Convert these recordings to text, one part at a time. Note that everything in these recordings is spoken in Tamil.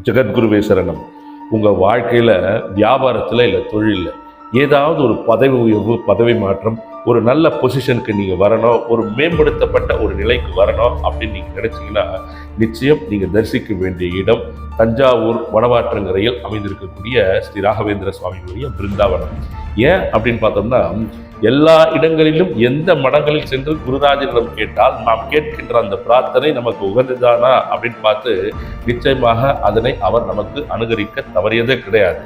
ஜெகத்குருவே சரணம். உங்கள் வாழ்க்கையில், வியாபாரத்தில் இல்லை தொழிலில் ஏதாவது ஒரு பதவி உயர்வு, பதவி மாற்றம், ஒரு நல்ல பொசிஷனுக்கு நீங்கள் வரணும், ஒரு மேம்படுத்தப்பட்ட ஒரு நிலைக்கு வரணும் அப்படின்னு நீங்கள் நினச்சிங்கன்னா நிச்சயம் நீங்கள் தரிசிக்க வேண்டிய இடம் தஞ்சாவூர் வடவாற்றங்கரையில் அமைந்திருக்கக்கூடிய ஸ்ரீ ராகவேந்திர சுவாமிகளுடைய பிருந்தாவனம். ஏன் அப்படின்னு பார்த்தோம்னா, எல்லா இடங்களிலும் எந்த மடங்களில் சென்று குருராஜனிடம் கேட்டால் நாம் கேட்கின்ற அந்த பிரார்த்தனை நமக்கு உகந்ததானா அப்படின்னு பார்த்து நிச்சயமாக அதனை அவர் நமக்கு அனுகரிக்க தவறியதே கிடையாது.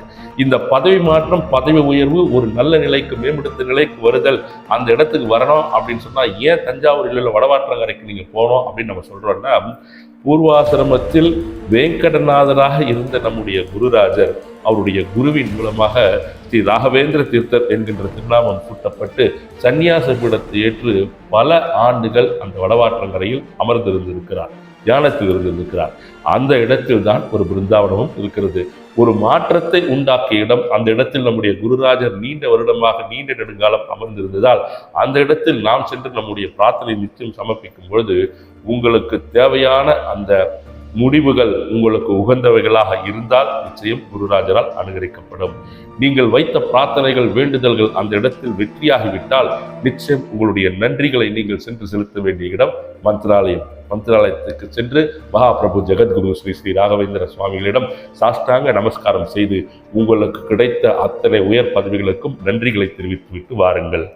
இந்த பதவி மாற்றம், பதவி உயர்வு, ஒரு நல்ல நிலைக்கு, மேம்படுத்த நிலைக்கு வருதல், அந்த இடத்துக்கு வரணும் அப்படின்னு சொன்னால் ஏன் தஞ்சாவூரில் உள்ள வடவாற்றங்கரைக்கு நீங்கள் போகணும் அப்படின்னு நம்ம சொல்கிறோன்னா, பூர்வாசிரமத்தில் வேங்கடநாதராக இருந்த நம்முடைய குருராஜர் அவருடைய குருவின் மூலமாக ஸ்ரீ ராகவேந்திர தீர்த்தர் என்கின்ற திருநாமம் சூட்டப்பட்டு சந்நியாச பீடத்தை ஏற்று பல ஆண்டுகள் அந்த வடவாற்றங்கரையில் அமர்ந்திருந்திருக்கிறார், தியானத்தில் இருந்திருக்கிறார். அந்த இடத்தில் தான் ஒரு பிருந்தாவனமும் இருக்கிறது. ஒரு மாற்றத்தை உண்டாக்கிய இடம். அந்த இடத்தில் நம்முடைய குருராஜர் நீண்ட வருடமாக, நீண்ட நெடுங்காலம் அமர்ந்திருந்ததால் அந்த இடத்தில் நாம் சென்று நம்முடைய பிரார்த்தனை நிச்சயம் சமர்ப்பிக்கும் பொழுது உங்களுக்கு தேவையான அந்த முடிவுகள் உங்களுக்கு உகந்தவைகளாக இருந்தால் நிச்சயம் குருராஜரால் அனுகரிக்கப்படும். நீங்கள் வைத்த பிரார்த்தனைகள், வேண்டுதல்கள் அந்த இடத்தில் வெற்றியாகிவிட்டால் நிச்சயம் உங்களுடைய நன்றிகளை நீங்கள் சென்று செலுத்த வேண்டிய இடம் மந்திராலயம். மந்திராலயத்துக்கு சென்று மகாபிரபு ஜெகத்குரு ஸ்ரீ ஸ்ரீ ராகவேந்திர சுவாமிகளிடம் சாஷ்டாங்க நமஸ்காரம் செய்து உங்களுக்கு கிடைத்த அத்தனை உயர் பதவிகளுக்கும் நன்றிகளை தெரிவித்துவிட்டு வாருங்கள்.